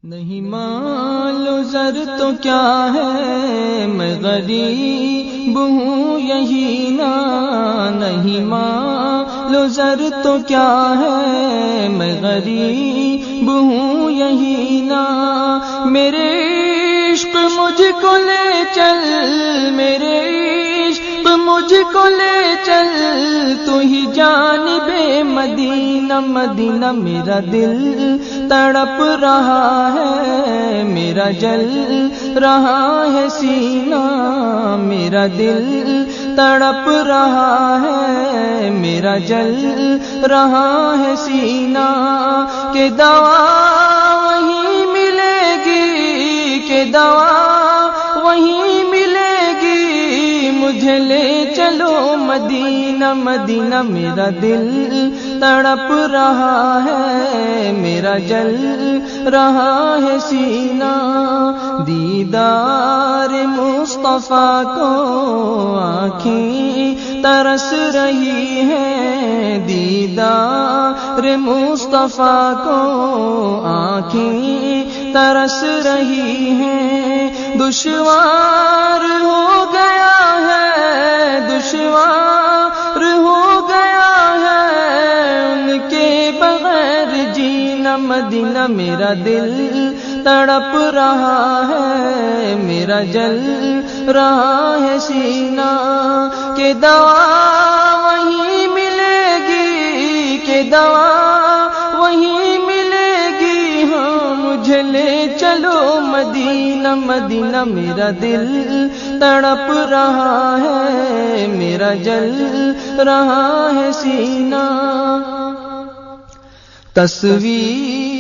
نہیں مال و زر تو کیا ہے، میں غریب ہوں یہی نا۔ نہیں مال و زر تو کیا ہے، میں غریب ہوں یہی نا۔ میرے عشق مجھ کو لے چل، میرے عشق مجھ کو لے چل، تو ہی جانب مدینہ مدینہ۔ میرا دل تڑپ رہا ہے، میرا جل رہا ہے سینہ۔ میرا دل تڑپ رہا ہے، میرا جل رہا ہے سینہ۔ کہ دوا وہیں ملے گی، کہ دوا وہیں ملے گی، مجھے لے چلو مدینہ مدینہ۔ میرا دل تڑپ رہا ہے، میرا جل رہا ہے سینہ۔ دیدار مصطفیٰ کو آنکھیں ترس رہی ہیں، دیدار مصطفیٰ کو آنکھیں ترس رہی ہیں۔ دشوار ہو گیا ہے، دشوار ہو گیا ہے ان کے بغیر جینا مدینہ۔ میرا دل تڑپ رہا ہے، میرا جل رہا ہے سینہ۔ کہ دوا وہیں ملے گی، کہ دوا وہیں ملے گی، ہاں مجھے لے چلو مدینہ مدینہ۔ میرا دل تڑپ رہا ہے، میرا جل رہا ہے سینہ۔ تصویر